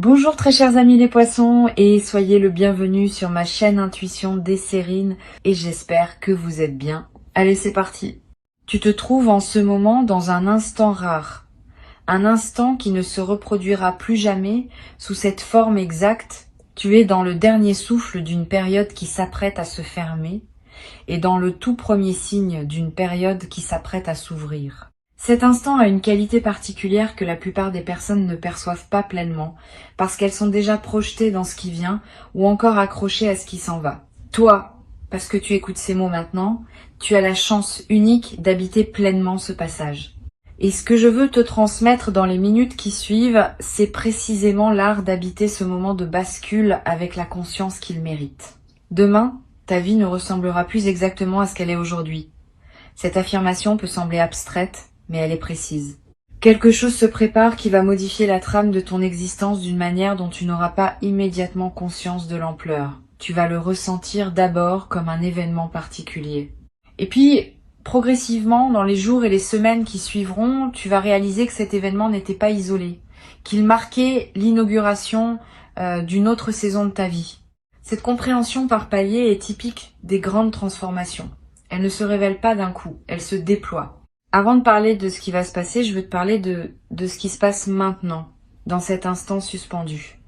Bonjour très chers amis les poissons et soyez le bienvenu sur ma chaîne Intuition Desserine et j'espère que vous êtes bien. Allez, c'est parti. Tu te trouves en ce moment dans un instant rare, un instant qui ne se reproduira plus jamais sous cette forme exacte. Tu es dans le dernier souffle d'une période qui s'apprête à se fermer et dans le tout premier signe d'une période qui s'apprête à s'ouvrir. Cet instant a une qualité particulière que la plupart des personnes ne perçoivent pas pleinement, parce qu'elles sont déjà projetées dans ce qui vient ou encore accrochées à ce qui s'en va. Toi, parce que tu écoutes ces mots maintenant, tu as la chance unique d'habiter pleinement ce passage. Et ce que je veux te transmettre dans les minutes qui suivent, c'est précisément l'art d'habiter ce moment de bascule avec la conscience qu'il mérite. Demain, ta vie ne ressemblera plus exactement à ce qu'elle est aujourd'hui. Cette affirmation peut sembler abstraite, mais elle est précise. Quelque chose se prépare qui va modifier la trame de ton existence d'une manière dont tu n'auras pas immédiatement conscience de l'ampleur. Tu vas le ressentir d'abord comme un événement particulier. Et puis, progressivement, dans les jours et les semaines qui suivront, tu vas réaliser que cet événement n'était pas isolé, qu'il marquait l'inauguration d'une autre saison de ta vie. Cette compréhension par palier est typique des grandes transformations. Elle ne se révèle pas d'un coup, elle se déploie. Avant de parler de ce qui va se passer, je veux te parler de ce qui se passe maintenant, dans cet instant suspendu.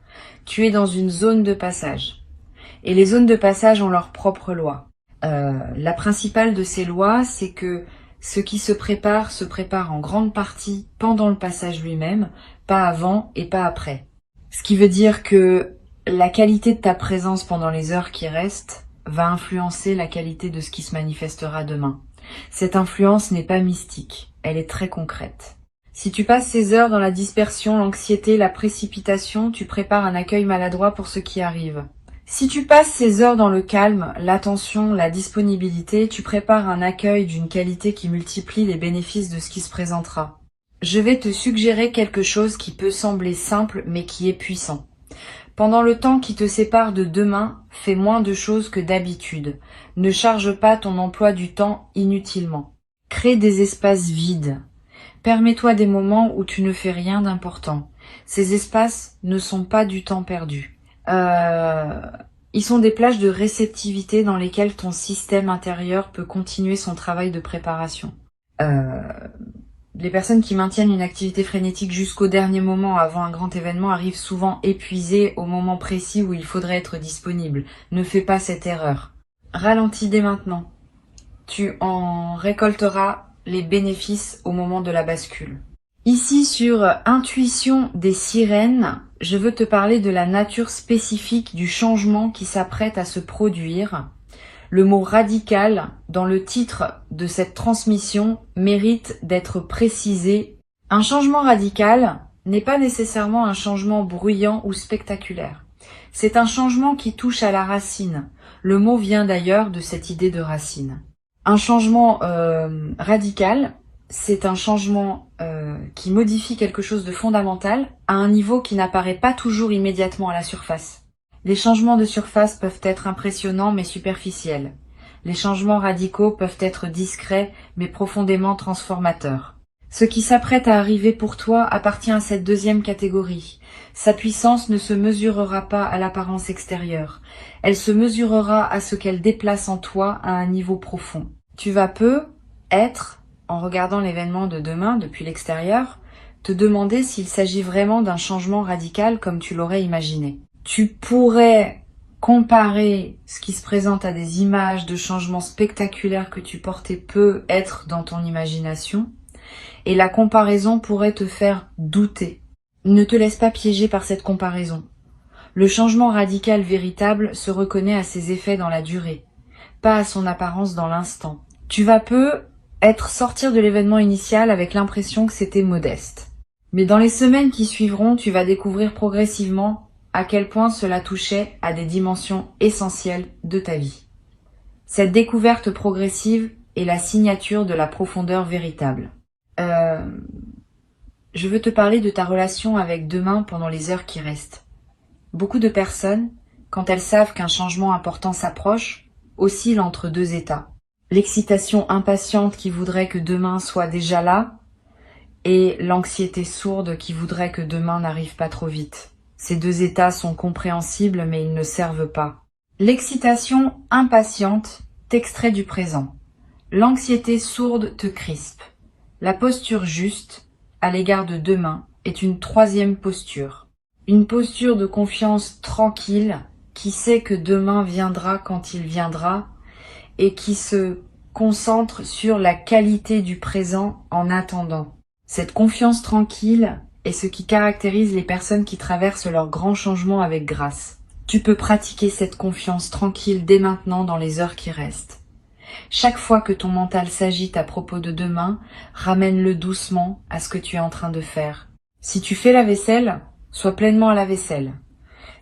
Tu es dans une zone de passage. Et les zones de passage ont leurs propres lois. La principale de ces lois, c'est que ce qui se prépare en grande partie pendant le passage lui-même, pas avant et pas après. Ce qui veut dire que la qualité de ta présence pendant les heures qui restent va influencer la qualité de ce qui se manifestera demain. Cette influence n'est pas mystique, elle est très concrète. Si tu passes ces heures dans la dispersion, l'anxiété, la précipitation, tu prépares un accueil maladroit pour ce qui arrive. Si tu passes ces heures dans le calme, l'attention, la disponibilité, tu prépares un accueil d'une qualité qui multiplie les bénéfices de ce qui se présentera. Je vais te suggérer quelque chose qui peut sembler simple mais qui est puissant. Pendant le temps qui te sépare de demain, fais moins de choses que d'habitude. Ne charge pas ton emploi du temps inutilement. Crée des espaces vides. Permets-toi des moments où tu ne fais rien d'important. Ces espaces ne sont pas du temps perdu. Ils sont des plages de réceptivité dans lesquelles ton système intérieur peut continuer son travail de préparation. Les personnes qui maintiennent une activité frénétique jusqu'au dernier moment avant un grand événement arrivent souvent épuisées au moment précis où il faudrait être disponible. Ne fais pas cette erreur. Ralentis dès maintenant. Tu en récolteras les bénéfices au moment de la bascule. Ici sur Intuition des sirènes, je veux te parler de la nature spécifique du changement qui s'apprête à se produire. Le mot radical dans le titre de cette transmission mérite d'être précisé. Un changement radical n'est pas nécessairement un changement bruyant ou spectaculaire. C'est un changement qui touche à la racine. Le mot vient d'ailleurs de cette idée de racine. Un changement radical, c'est un changement qui modifie quelque chose de fondamental à un niveau qui n'apparaît pas toujours immédiatement à la surface. Les changements de surface peuvent être impressionnants mais superficiels. Les changements radicaux peuvent être discrets mais profondément transformateurs. Ce qui s'apprête à arriver pour toi appartient à cette deuxième catégorie. Sa puissance ne se mesurera pas à l'apparence extérieure. Elle se mesurera à ce qu'elle déplace en toi à un niveau profond. Tu vas être, en regardant l'événement de demain depuis l'extérieur, te demander s'il s'agit vraiment d'un changement radical comme tu l'aurais imaginé. Tu pourrais comparer ce qui se présente à des images de changements spectaculaires que tu portais peu être dans ton imagination, et la comparaison pourrait te faire douter. Ne te laisse pas piéger par cette comparaison. Le changement radical véritable se reconnaît à ses effets dans la durée, pas à son apparence dans l'instant. Tu vas sortir de l'événement initial avec l'impression que c'était modeste. Mais dans les semaines qui suivront, tu vas découvrir progressivement à quel point cela touchait à des dimensions essentielles de ta vie. Cette découverte progressive est la signature de la profondeur véritable. Je veux te parler de ta relation avec demain pendant les heures qui restent. Beaucoup de personnes, quand elles savent qu'un changement important s'approche, oscillent entre deux états. L'excitation impatiente qui voudrait que demain soit déjà là et l'anxiété sourde qui voudrait que demain n'arrive pas trop vite. Ces deux états sont compréhensibles mais ils ne servent pas. L'excitation impatiente t'extrait du présent. L'anxiété sourde te crispe. La posture juste, à l'égard de demain, est une troisième posture. Une posture de confiance tranquille, qui sait que demain viendra quand il viendra, et qui se concentre sur la qualité du présent en attendant. Cette confiance tranquille est ce qui caractérise les personnes qui traversent leurs grands changements avec grâce. Tu peux pratiquer cette confiance tranquille dès maintenant dans les heures qui restent. Chaque fois que ton mental s'agite à propos de demain, ramène-le doucement à ce que tu es en train de faire. Si tu fais la vaisselle, sois pleinement à la vaisselle.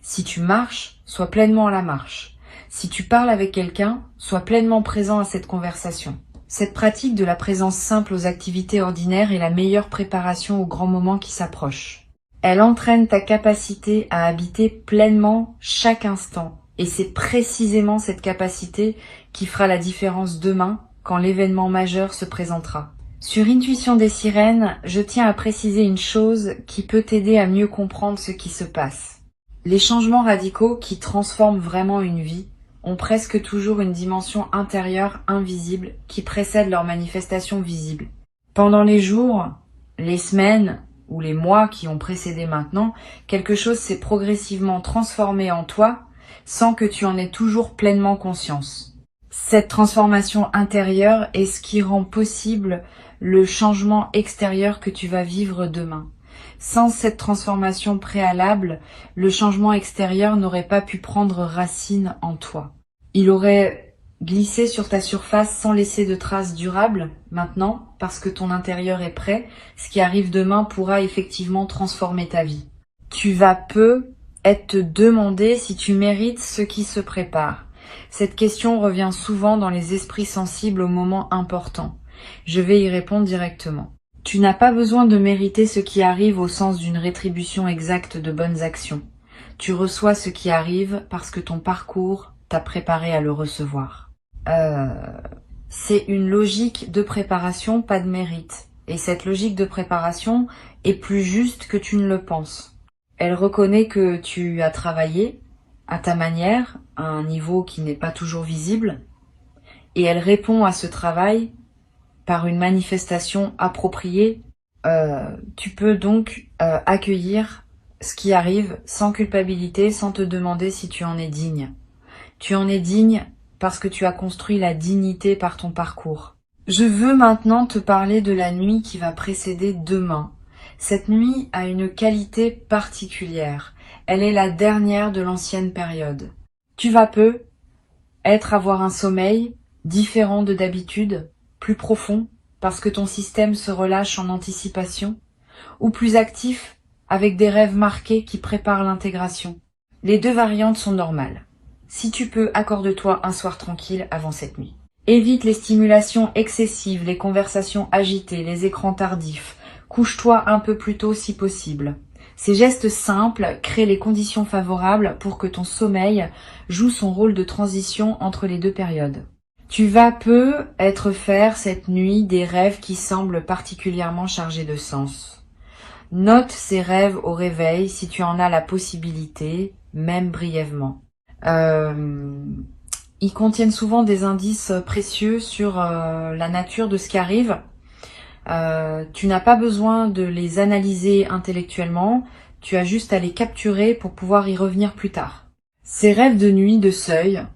Si tu marches, sois pleinement à la marche. Si tu parles avec quelqu'un, sois pleinement présent à cette conversation. Cette pratique de la présence simple aux activités ordinaires est la meilleure préparation aux grands moments qui s'approchent. Elle entraîne ta capacité à habiter pleinement chaque instant. Et c'est précisément cette capacité qui fera la différence demain quand l'événement majeur se présentera. Sur Intuition des sirènes, je tiens à préciser une chose qui peut t'aider à mieux comprendre ce qui se passe. Les changements radicaux qui transforment vraiment une vie ont presque toujours une dimension intérieure invisible qui précède leur manifestation visible. Pendant les jours, les semaines ou les mois qui ont précédé maintenant, quelque chose s'est progressivement transformé en toi sans que tu en aies toujours pleinement conscience. Cette transformation intérieure est ce qui rend possible le changement extérieur que tu vas vivre demain. Sans cette transformation préalable, le changement extérieur n'aurait pas pu prendre racine en toi. Il aurait glissé sur ta surface sans laisser de traces durables. Maintenant, parce que ton intérieur est prêt, ce qui arrive demain pourra effectivement transformer ta vie. Tu vas être te demander si tu mérites ce qui se prépare. Cette question revient souvent dans les esprits sensibles aux moments importants. Je vais y répondre directement. Tu n'as pas besoin de mériter ce qui arrive au sens d'une rétribution exacte de bonnes actions. Tu reçois ce qui arrive parce que ton parcours t'a préparé à le recevoir. C'est une logique de préparation, pas de mérite. Et cette logique de préparation est plus juste que tu ne le penses. Elle reconnaît que tu as travaillé à ta manière, à un niveau qui n'est pas toujours visible, et elle répond à ce travail par une manifestation appropriée. Tu peux donc accueillir ce qui arrive sans culpabilité, sans te demander si tu en es digne. Tu en es digne parce que tu as construit la dignité par ton parcours. Je veux maintenant te parler de la nuit qui va précéder demain. Cette nuit a une qualité particulière. Elle est la dernière de l'ancienne période. Tu vas avoir un sommeil différent de d'habitude, plus profond, parce que ton système se relâche en anticipation, ou plus actif, avec des rêves marqués qui préparent l'intégration. Les deux variantes sont normales. Si tu peux, accorde-toi un soir tranquille avant cette nuit. Évite les stimulations excessives, les conversations agitées, les écrans tardifs. Couche-toi un peu plus tôt si possible. Ces gestes simples créent les conditions favorables pour que ton sommeil joue son rôle de transition entre les deux périodes. Tu vas faire cette nuit des rêves qui semblent particulièrement chargés de sens. Note ces rêves au réveil si tu en as la possibilité, même brièvement. Ils contiennent souvent des indices précieux sur la nature de ce qui arrive. Tu n'as pas besoin de les analyser intellectuellement, tu as juste à les capturer pour pouvoir y revenir plus tard. Ces rêves de nuit de seuil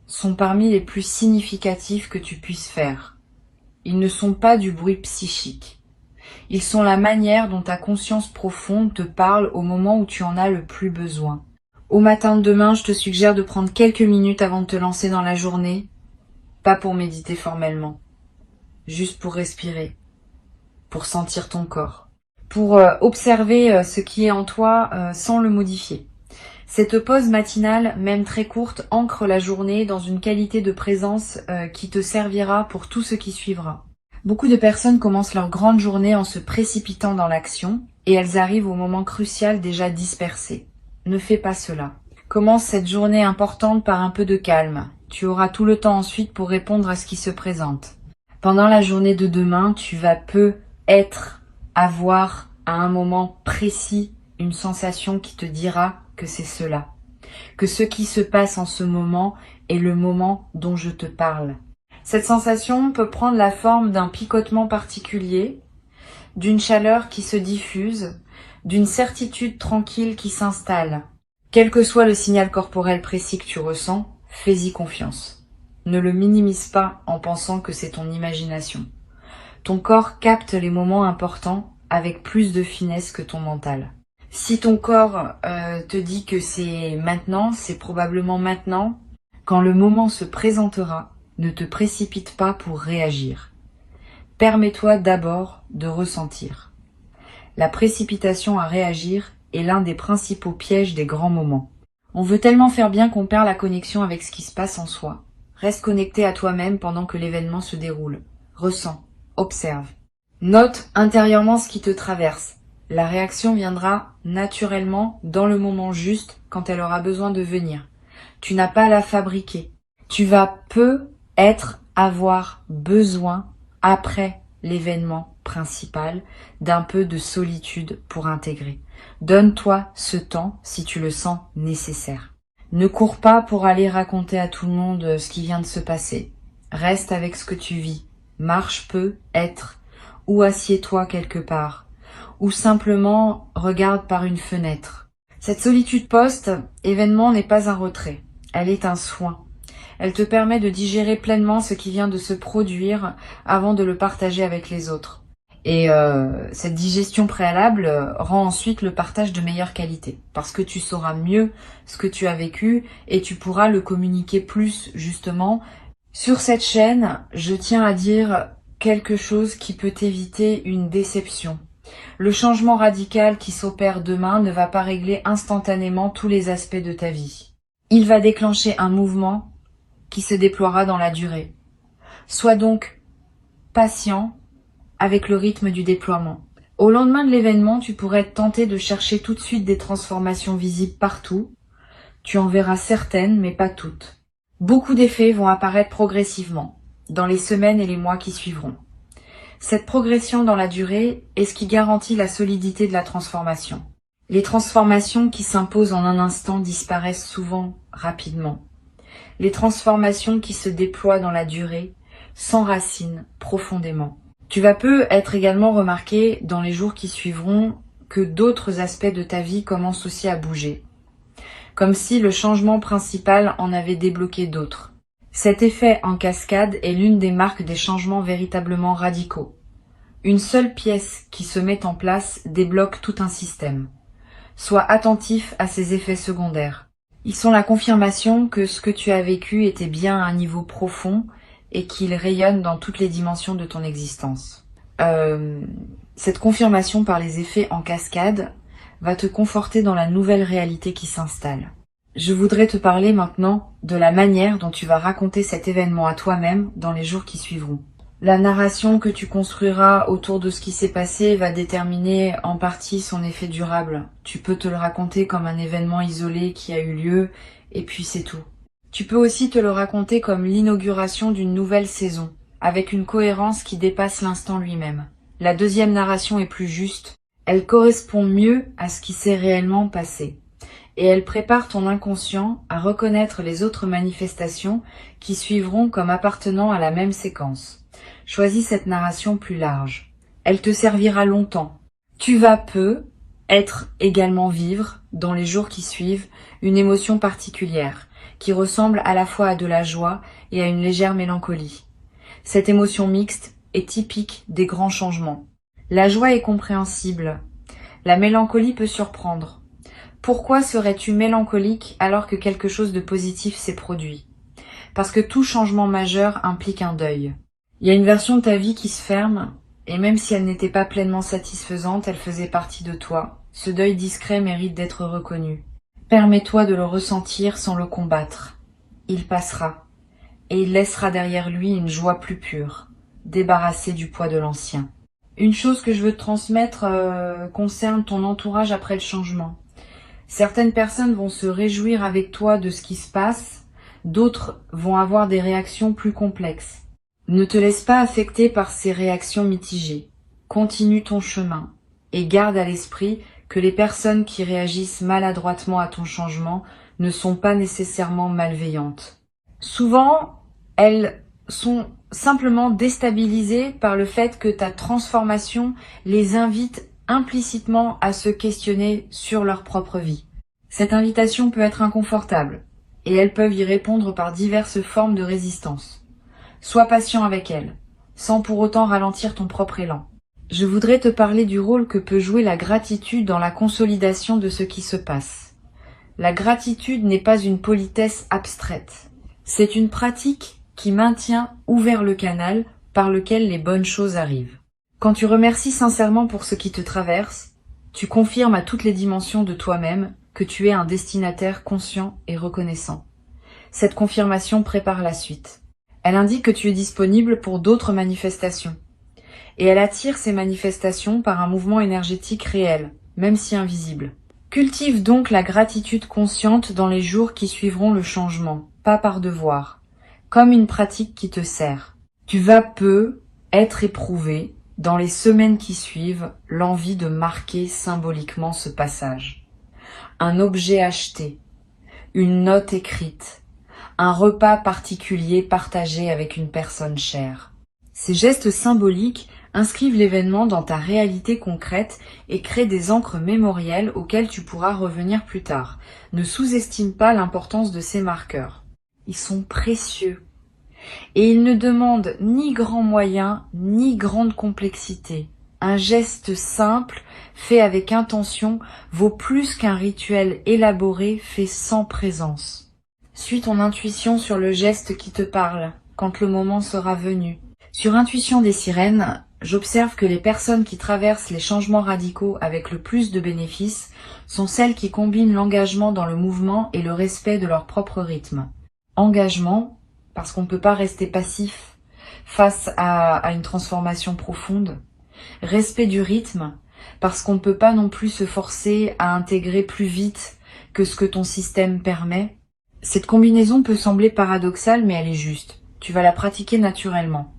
sont parmi les plus significatifs que tu puisses faire. Ils ne sont pas du bruit psychique. Ils sont la manière dont ta conscience profonde te parle au moment où tu en as le plus besoin. Au matin de demain, je te suggère de prendre quelques minutes avant de te lancer dans la journée, pas pour méditer formellement, juste pour respirer, pour sentir ton corps, pour observer ce qui est en toi sans le modifier. Cette pause matinale, même très courte, ancre la journée dans une qualité de présence qui te servira pour tout ce qui suivra. Beaucoup de personnes commencent leur grande journée en se précipitant dans l'action et elles arrivent au moment crucial déjà dispersées. Ne fais pas cela. Commence cette journée importante par un peu de calme. Tu auras tout le temps ensuite pour répondre à ce qui se présente. Pendant la journée de demain, tu vas avoir à un moment précis une sensation qui te dira que c'est cela, que ce qui se passe en ce moment est le moment dont je te parle. Cette sensation peut prendre la forme d'un picotement particulier, d'une chaleur qui se diffuse, d'une certitude tranquille qui s'installe. Quel que soit le signal corporel précis que tu ressens, fais-y confiance. Ne le minimise pas en pensant que c'est ton imagination. Ton corps capte les moments importants avec plus de finesse que ton mental. Si ton corps te dit que c'est maintenant, c'est probablement maintenant. Quand le moment se présentera, ne te précipite pas pour réagir. Permets-toi d'abord de ressentir. La précipitation à réagir est l'un des principaux pièges des grands moments. On veut tellement faire bien qu'on perd la connexion avec ce qui se passe en soi. Reste connecté à toi-même pendant que l'événement se déroule. Ressens, observe. Note intérieurement ce qui te traverse. La réaction viendra naturellement dans le moment juste quand elle aura besoin de venir. Tu n'as pas à la fabriquer. Tu vas avoir besoin après l'événement principal d'un peu de solitude pour intégrer. Donne-toi ce temps si tu le sens nécessaire. Ne cours pas pour aller raconter à tout le monde ce qui vient de se passer. Reste avec ce que tu vis. Marche peu, être, ou assieds-toi quelque part, ou simplement regarde par une fenêtre. Cette solitude post-événement n'est pas un retrait, elle est un soin. Elle te permet de digérer pleinement ce qui vient de se produire avant de le partager avec les autres. Et cette digestion préalable rend ensuite le partage de meilleure qualité, parce que tu sauras mieux ce que tu as vécu et tu pourras le communiquer plus justement. Sur cette chaîne, je tiens à dire quelque chose qui peut éviter une déception. Le changement radical qui s'opère demain ne va pas régler instantanément tous les aspects de ta vie. Il va déclencher un mouvement qui se déploiera dans la durée. Sois donc patient avec le rythme du déploiement. Au lendemain de l'événement, tu pourrais être tenté de chercher tout de suite des transformations visibles partout. Tu en verras certaines, mais pas toutes. Beaucoup d'effets vont apparaître progressivement, dans les semaines et les mois qui suivront. Cette progression dans la durée est ce qui garantit la solidité de la transformation. Les transformations qui s'imposent en un instant disparaissent souvent rapidement. Les transformations qui se déploient dans la durée s'enracinent profondément. Tu vas être également remarqué dans les jours qui suivront que d'autres aspects de ta vie commencent aussi à bouger. Comme si le changement principal en avait débloqué d'autres. Cet effet en cascade est l'une des marques des changements véritablement radicaux. Une seule pièce qui se met en place débloque tout un système. Sois attentif à ces effets secondaires. Ils sont la confirmation que ce que tu as vécu était bien à un niveau profond et qu'il rayonne dans toutes les dimensions de ton existence. Cette confirmation par les effets en cascade va te conforter dans la nouvelle réalité qui s'installe. Je voudrais te parler maintenant de la manière dont tu vas raconter cet événement à toi-même dans les jours qui suivront. La narration que tu construiras autour de ce qui s'est passé va déterminer en partie son effet durable. Tu peux te le raconter comme un événement isolé qui a eu lieu, et puis c'est tout. Tu peux aussi te le raconter comme l'inauguration d'une nouvelle saison, avec une cohérence qui dépasse l'instant lui-même. La deuxième narration est plus juste, elle correspond mieux à ce qui s'est réellement passé. Et elle prépare ton inconscient à reconnaître les autres manifestations qui suivront comme appartenant à la même séquence. Choisis cette narration plus large. Elle te servira longtemps. Tu vas être également vivre, dans les jours qui suivent, une émotion particulière, qui ressemble à la fois à de la joie et à une légère mélancolie. Cette émotion mixte est typique des grands changements. La joie est compréhensible. La mélancolie peut surprendre. Pourquoi serais-tu mélancolique alors que quelque chose de positif s'est produit? Parce que tout changement majeur implique un deuil. Il y a une version de ta vie qui se ferme, et même si elle n'était pas pleinement satisfaisante, elle faisait partie de toi. Ce deuil discret mérite d'être reconnu. Permets-toi de le ressentir sans le combattre. Il passera, et il laissera derrière lui une joie plus pure, débarrassée du poids de l'ancien. Une chose que je veux te transmettre concerne ton entourage après le changement. Certaines personnes vont se réjouir avec toi de ce qui se passe, d'autres vont avoir des réactions plus complexes. Ne te laisse pas affecter par ces réactions mitigées. Continue ton chemin et garde à l'esprit que les personnes qui réagissent maladroitement à ton changement ne sont pas nécessairement malveillantes. Souvent, elles sont simplement déstabilisées par le fait que ta transformation les invite implicitement à se questionner sur leur propre vie. Cette invitation peut être inconfortable, et elles peuvent y répondre par diverses formes de résistance. Sois patient avec elles, sans pour autant ralentir ton propre élan. Je voudrais te parler du rôle que peut jouer la gratitude dans la consolidation de ce qui se passe. La gratitude n'est pas une politesse abstraite. C'est une pratique qui maintient ouvert le canal par lequel les bonnes choses arrivent. Quand tu remercies sincèrement pour ce qui te traverse, tu confirmes à toutes les dimensions de toi-même que tu es un destinataire conscient et reconnaissant. Cette confirmation prépare la suite. Elle indique que tu es disponible pour d'autres manifestations. Et elle attire ces manifestations par un mouvement énergétique réel, même si invisible. Cultive donc la gratitude consciente dans les jours qui suivront le changement, pas par devoir, comme une pratique qui te sert. Tu vas peu être éprouvé, dans les semaines qui suivent, l'envie de marquer symboliquement ce passage. Un objet acheté, une note écrite, un repas particulier partagé avec une personne chère. Ces gestes symboliques inscrivent l'événement dans ta réalité concrète et créent des ancres mémorielles auxquelles tu pourras revenir plus tard. Ne sous-estime pas l'importance de ces marqueurs. Ils sont précieux. Et ils ne demandent ni grands moyens, ni grande complexité. Un geste simple, fait avec intention, vaut plus qu'un rituel élaboré fait sans présence. Suis ton intuition sur le geste qui te parle, quand le moment sera venu. Sur Intuition des sirènes, j'observe que les personnes qui traversent les changements radicaux avec le plus de bénéfices sont celles qui combinent l'engagement dans le mouvement et le respect de leur propre rythme. Engagement, parce qu'on ne peut pas rester passif face à une transformation profonde. Respect du rythme, parce qu'on ne peut pas non plus se forcer à intégrer plus vite que ce que ton système permet. Cette combinaison peut sembler paradoxale, mais elle est juste. Tu vas la pratiquer naturellement.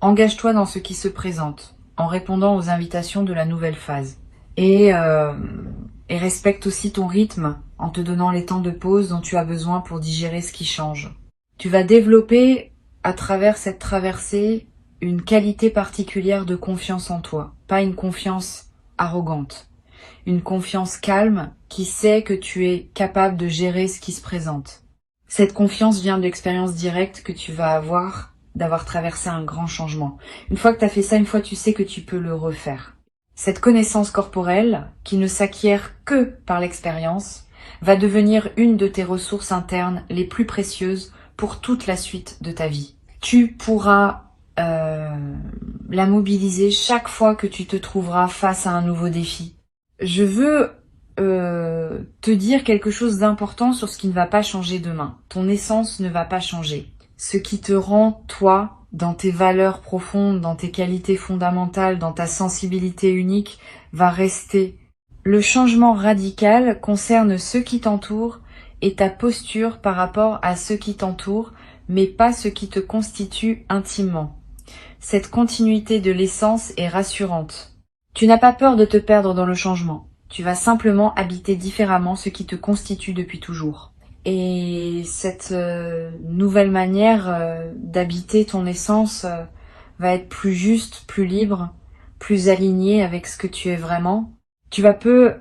Engage-toi dans ce qui se présente, en répondant aux invitations de la nouvelle phase. Et respecte aussi ton rythme, en te donnant les temps de pause dont tu as besoin pour digérer ce qui change. Tu vas développer, à travers cette traversée, une qualité particulière de confiance en toi. Pas une confiance arrogante. Une confiance calme qui sait que tu es capable de gérer ce qui se présente. Cette confiance vient de l'expérience directe que tu vas avoir d'avoir traversé un grand changement. Une fois que tu as fait ça, une fois tu sais que tu peux le refaire. Cette connaissance corporelle, qui ne s'acquiert que par l'expérience, va devenir une de tes ressources internes les plus précieuses pour toute la suite de ta vie. Tu pourras la mobiliser chaque fois que tu te trouveras face à un nouveau défi. Je veux te dire quelque chose d'important sur ce qui ne va pas changer demain. Ton essence ne va pas changer. Ce qui te rend toi, dans tes valeurs profondes, dans tes qualités fondamentales, dans ta sensibilité unique, va rester. Le changement radical concerne ceux qui t'entourent et ta posture par rapport à ceux qui t'entourent, mais pas ce qui te constitue intimement. Cette continuité de l'essence est rassurante. Tu n'as pas peur de te perdre dans le changement. Tu vas simplement habiter différemment ce qui te constitue depuis toujours. Et cette nouvelle manière d'habiter ton essence va être plus juste, plus libre, plus alignée avec ce que tu es vraiment. Tu vas peu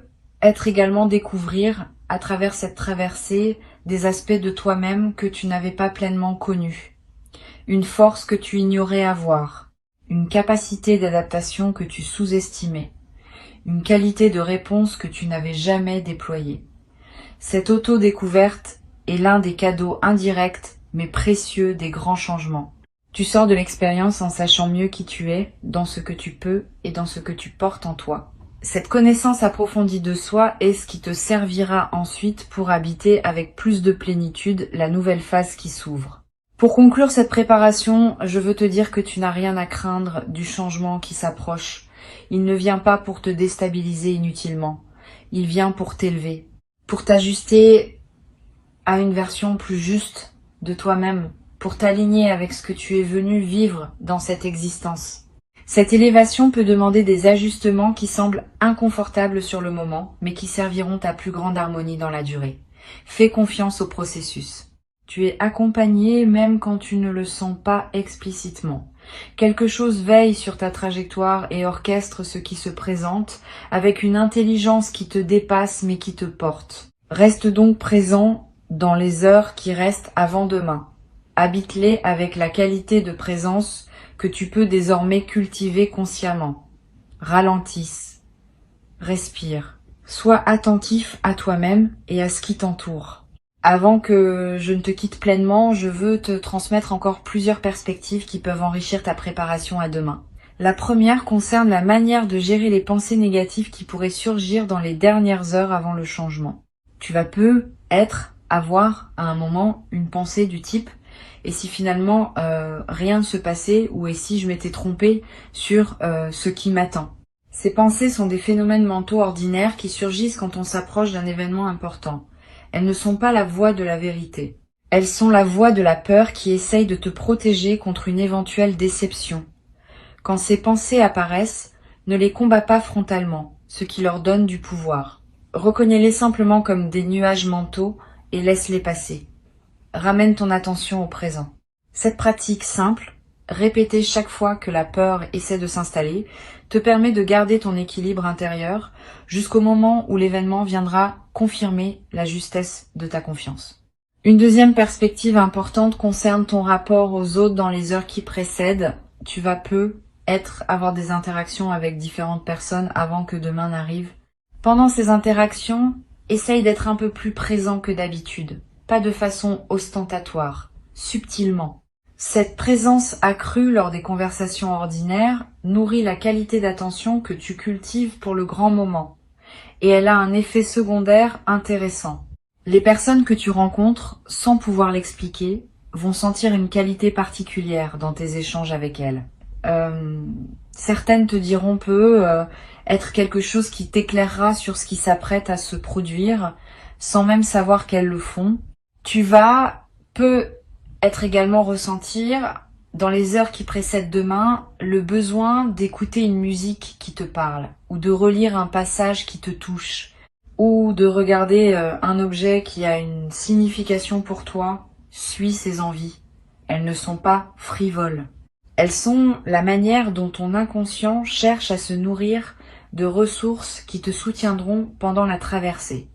être également découvrir à travers cette traversée des aspects de toi-même que tu n'avais pas pleinement connus. Une force que tu ignorais avoir. Une capacité d'adaptation que tu sous-estimais. Une qualité de réponse que tu n'avais jamais déployée. Cette auto-découverte est l'un des cadeaux indirects mais précieux des grands changements. Tu sors de l'expérience en sachant mieux qui tu es, dans ce que tu peux et dans ce que tu portes en toi. Cette connaissance approfondie de soi est ce qui te servira ensuite pour habiter avec plus de plénitude la nouvelle phase qui s'ouvre. Pour conclure cette préparation, je veux te dire que tu n'as rien à craindre du changement qui s'approche. Il ne vient pas pour te déstabiliser inutilement. Il vient pour t'élever, pour t'ajuster à une version plus juste de toi-même, pour t'aligner avec ce que tu es venu vivre dans cette existence. Cette élévation peut demander des ajustements qui semblent inconfortables sur le moment, mais qui serviront à plus grande harmonie dans la durée. Fais confiance au processus. Tu es accompagné même quand tu ne le sens pas explicitement. Quelque chose veille sur ta trajectoire et orchestre ce qui se présente avec une intelligence qui te dépasse mais qui te porte. Reste donc présent dans les heures qui restent avant demain. Habite-les avec la qualité de présence que tu peux désormais cultiver consciemment. Ralentisse. Respire. Sois attentif à toi-même et à ce qui t'entoure. Avant que je ne te quitte pleinement, je veux te transmettre encore plusieurs perspectives qui peuvent enrichir ta préparation à demain. La première concerne la manière de gérer les pensées négatives qui pourraient surgir dans les dernières heures avant le changement. Tu vas avoir à un moment une pensée du type « et si finalement rien ne se passait ou et si je m'étais trompée sur ce qui m'attend ». Ces pensées sont des phénomènes mentaux ordinaires qui surgissent quand on s'approche d'un événement important. Elles ne sont pas la voix de la vérité. Elles sont la voix de la peur qui essaye de te protéger contre une éventuelle déception. Quand ces pensées apparaissent, ne les combats pas frontalement, ce qui leur donne du pouvoir. Reconnais-les simplement comme des nuages mentaux et laisse-les passer. Ramène ton attention au présent. Cette pratique simple, répétée chaque fois que la peur essaie de s'installer, te permet de garder ton équilibre intérieur jusqu'au moment où l'événement viendra confirmer la justesse de ta confiance. Une deuxième perspective importante concerne ton rapport aux autres dans les heures qui précèdent. Tu vas avoir des interactions avec différentes personnes avant que demain n'arrive. Pendant ces interactions, essaye d'être un peu plus présent que d'habitude. Pas de façon ostentatoire, subtilement. Cette présence accrue lors des conversations ordinaires nourrit la qualité d'attention que tu cultives pour le grand moment. Et elle a un effet secondaire intéressant. Les personnes que tu rencontres, sans pouvoir l'expliquer, vont sentir une qualité particulière dans tes échanges avec elles. Certaines te diront être quelque chose qui t'éclairera sur ce qui s'apprête à se produire, sans même savoir qu'elles le font. Tu vas être également ressentir, dans les heures qui précèdent demain, le besoin d'écouter une musique qui te parle, ou de relire un passage qui te touche, ou de regarder un objet qui a une signification pour toi. Suis ces envies. Elles ne sont pas frivoles. Elles sont la manière dont ton inconscient cherche à se nourrir de ressources qui te soutiendront pendant la traversée.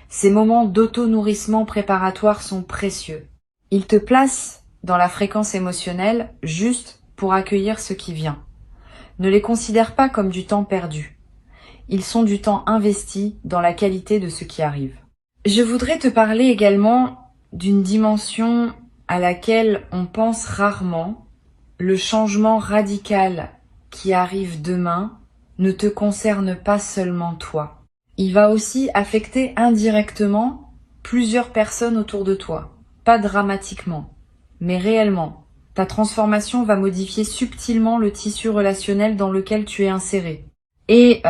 Ces moments d'auto-nourrissement préparatoire sont précieux. Ils te placent dans la fréquence émotionnelle juste pour accueillir ce qui vient. Ne les considère pas comme du temps perdu. Ils sont du temps investi dans la qualité de ce qui arrive. Je voudrais te parler également d'une dimension à laquelle on pense rarement. Le changement radical qui arrive demain ne te concerne pas seulement toi. Il va aussi affecter indirectement plusieurs personnes autour de toi. Pas dramatiquement, mais réellement. Ta transformation va modifier subtilement le tissu relationnel dans lequel tu es inséré. Et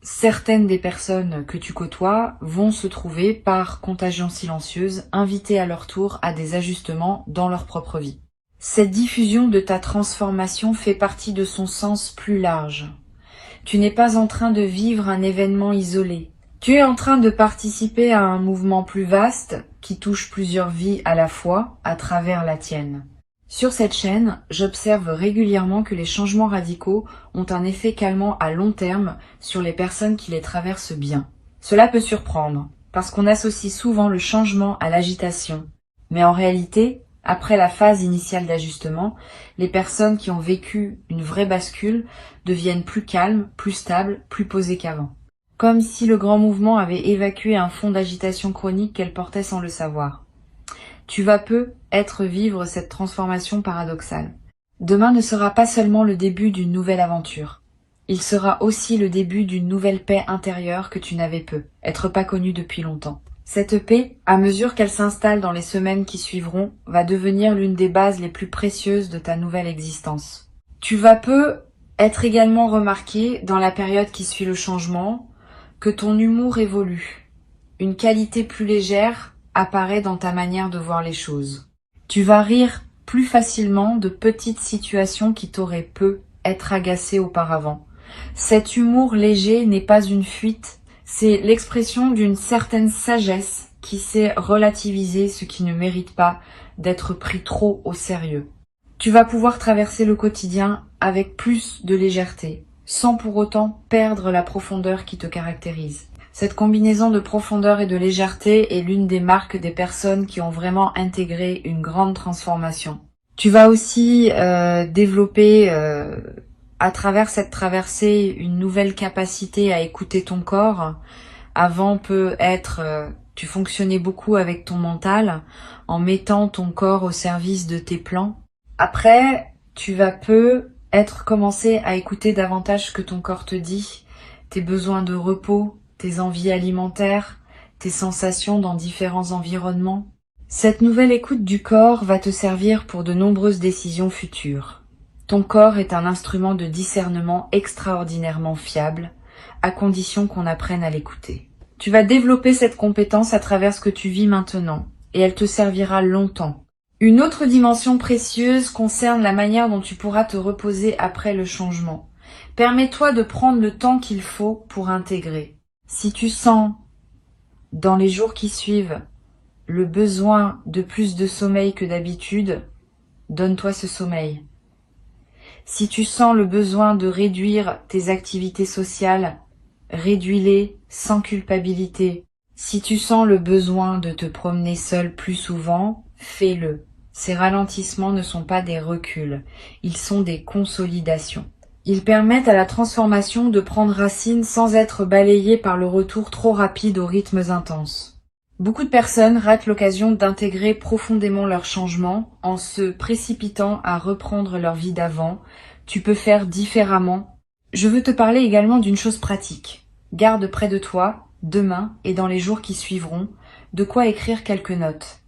certaines des personnes que tu côtoies vont se trouver, par contagion silencieuse, invitées à leur tour à des ajustements dans leur propre vie. Cette diffusion de ta transformation fait partie de son sens plus large. Tu n'es pas en train de vivre un événement isolé. Tu es en train de participer à un mouvement plus vaste qui touche plusieurs vies à la fois à travers la tienne. Sur cette chaîne, j'observe régulièrement que les changements radicaux ont un effet calmant à long terme sur les personnes qui les traversent bien. Cela peut surprendre, parce qu'on associe souvent le changement à l'agitation. Mais en réalité, après la phase initiale d'ajustement, les personnes qui ont vécu une vraie bascule deviennent plus calmes, plus stables, plus posées qu'avant. Comme si le grand mouvement avait évacué un fond d'agitation chronique qu'elle portait sans le savoir. Tu vas vivre cette transformation paradoxale. Demain ne sera pas seulement le début d'une nouvelle aventure. Il sera aussi le début d'une nouvelle paix intérieure que tu n'avais être pas connue depuis longtemps. Cette paix, à mesure qu'elle s'installe dans les semaines qui suivront, va devenir l'une des bases les plus précieuses de ta nouvelle existence. Tu vas être également remarqué, dans la période qui suit le changement, que ton humour évolue. Une qualité plus légère apparaît dans ta manière de voir les choses. Tu vas rire plus facilement de petites situations qui t'auraient peu être agacées auparavant. Cet humour léger n'est pas une fuite, c'est l'expression d'une certaine sagesse qui sait relativiser ce qui ne mérite pas d'être pris trop au sérieux. Tu vas pouvoir traverser le quotidien avec plus de légèreté, sans pour autant perdre la profondeur qui te caractérise. Cette combinaison de profondeur et de légèreté est l'une des marques des personnes qui ont vraiment intégré une grande transformation. Tu vas aussi développer à travers cette traversée une nouvelle capacité à écouter ton corps. Avant peut être, tu fonctionnais beaucoup avec ton mental en mettant ton corps au service de tes plans. Après, tu vas commencer à écouter davantage ce que ton corps te dit, tes besoins de repos, tes envies alimentaires, tes sensations dans différents environnements. Cette nouvelle écoute du corps va te servir pour de nombreuses décisions futures. Ton corps est un instrument de discernement extraordinairement fiable, à condition qu'on apprenne à l'écouter. Tu vas développer cette compétence à travers ce que tu vis maintenant, et elle te servira longtemps. Une autre dimension précieuse concerne la manière dont tu pourras te reposer après le changement. Permets-toi de prendre le temps qu'il faut pour intégrer. Si tu sens, dans les jours qui suivent, le besoin de plus de sommeil que d'habitude, donne-toi ce sommeil. Si tu sens le besoin de réduire tes activités sociales, réduis-les sans culpabilité. Si tu sens le besoin de te promener seul plus souvent, fais-le. Ces ralentissements ne sont pas des reculs, ils sont des consolidations. Ils permettent à la transformation de prendre racine sans être balayée par le retour trop rapide aux rythmes intenses. Beaucoup de personnes ratent l'occasion d'intégrer profondément leurs changements en se précipitant à reprendre leur vie d'avant. Tu peux faire différemment. Je veux te parler également d'une chose pratique. Garde près de toi, demain et dans les jours qui suivront, de quoi écrire quelques notes.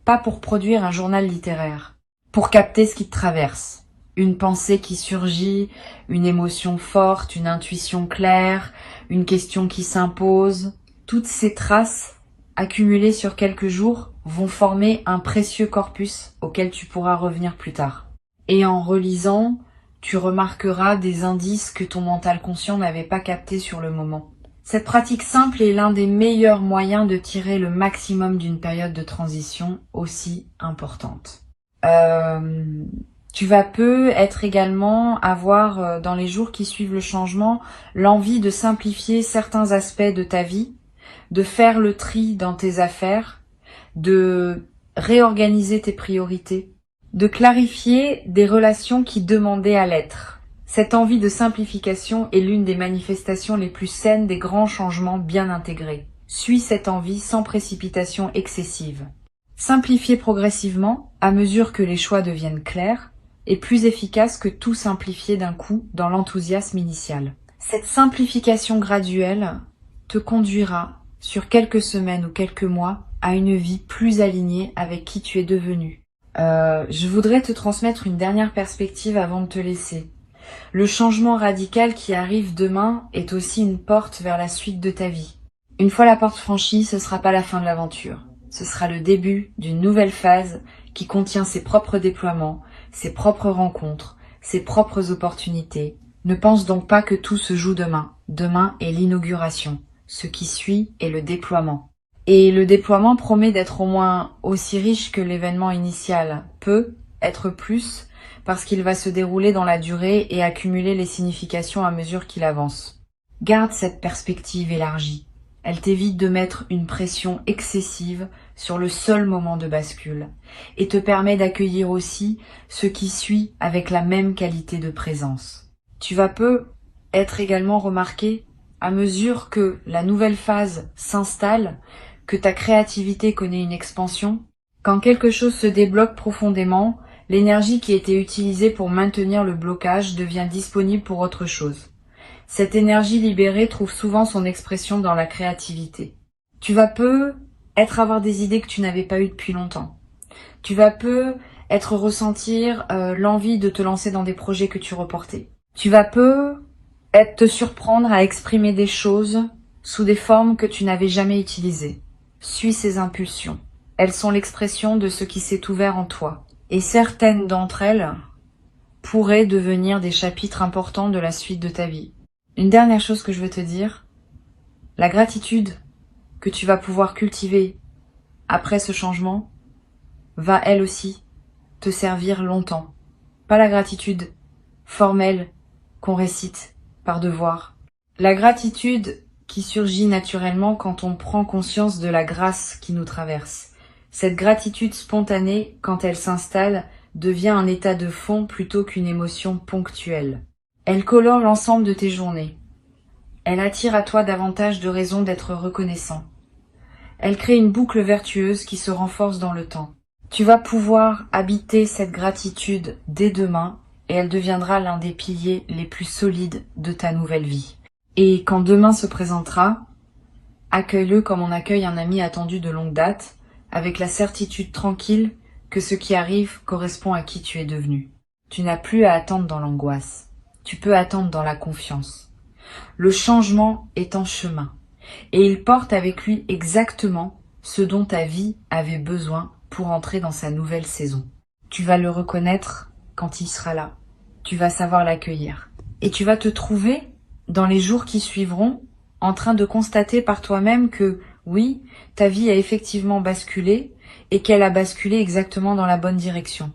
Pas pour produire un journal littéraire, pour capter ce qui te traverse. Une pensée qui surgit, une émotion forte, une intuition claire, une question qui s'impose. Toutes ces traces, accumulées sur quelques jours, vont former un précieux corpus auquel tu pourras revenir plus tard. Et en relisant, tu remarqueras des indices que ton mental conscient n'avait pas captés sur le moment. Cette pratique simple est l'un des meilleurs moyens de tirer le maximum d'une période de transition aussi importante. Tu vas être également avoir, dans les jours qui suivent le changement, l'envie de simplifier certains aspects de ta vie, de faire le tri dans tes affaires, de réorganiser tes priorités, de clarifier des relations qui demandaient à l'être. Cette envie de simplification est l'une des manifestations les plus saines des grands changements bien intégrés. Suis cette envie sans précipitation excessive. Simplifier progressivement, à mesure que les choix deviennent clairs, est plus efficace que tout simplifier d'un coup dans l'enthousiasme initial. Cette simplification graduelle te conduira, sur quelques semaines ou quelques mois, à une vie plus alignée avec qui tu es devenu. Je voudrais te transmettre une dernière perspective avant de te laisser. Le changement radical qui arrive demain est aussi une porte vers la suite de ta vie. Une fois la porte franchie, ce sera pas la fin de l'aventure. Ce sera le début d'une nouvelle phase qui contient ses propres déploiements, ses propres rencontres, ses propres opportunités. Ne pense donc pas que tout se joue demain. Demain est l'inauguration. Ce qui suit est le déploiement. Et le déploiement promet d'être au moins aussi riche que l'événement initial. Peut être plus, parce qu'il va se dérouler dans la durée et accumuler les significations à mesure qu'il avance. Garde cette perspective élargie. Elle t'évite de mettre une pression excessive sur le seul moment de bascule et te permet d'accueillir aussi ce qui suit avec la même qualité de présence. Tu vas être également remarqué à mesure que la nouvelle phase s'installe, que ta créativité connaît une expansion. Quand quelque chose se débloque profondément, l'énergie qui était utilisée pour maintenir le blocage devient disponible pour autre chose. Cette énergie libérée trouve souvent son expression dans la créativité. Tu vas avoir des idées que tu n'avais pas eues depuis longtemps. Tu vas ressentir l'envie de te lancer dans des projets que tu reportais. Tu vas te surprendre à exprimer des choses sous des formes que tu n'avais jamais utilisées. Suis ces impulsions. Elles sont l'expression de ce qui s'est ouvert en toi. Et certaines d'entre elles pourraient devenir des chapitres importants de la suite de ta vie. Une dernière chose que je veux te dire, la gratitude que tu vas pouvoir cultiver après ce changement va elle aussi te servir longtemps. Pas la gratitude formelle qu'on récite par devoir. La gratitude qui surgit naturellement quand on prend conscience de la grâce qui nous traverse. Cette gratitude spontanée, quand elle s'installe, devient un état de fond plutôt qu'une émotion ponctuelle. Elle colore l'ensemble de tes journées. Elle attire à toi davantage de raisons d'être reconnaissant. Elle crée une boucle vertueuse qui se renforce dans le temps. Tu vas pouvoir habiter cette gratitude dès demain et elle deviendra l'un des piliers les plus solides de ta nouvelle vie. Et quand demain se présentera, accueille-le comme on accueille un ami attendu de longue date, avec la certitude tranquille que ce qui arrive correspond à qui tu es devenu. Tu n'as plus à attendre dans l'angoisse. Tu peux attendre dans la confiance. Le changement est en chemin et il porte avec lui exactement ce dont ta vie avait besoin pour entrer dans sa nouvelle saison. Tu vas le reconnaître quand il sera là. Tu vas savoir l'accueillir. Et tu vas te trouver, dans les jours qui suivront, en train de constater par toi-même que, oui, ta vie a effectivement basculé et qu'elle a basculé exactement dans la bonne direction.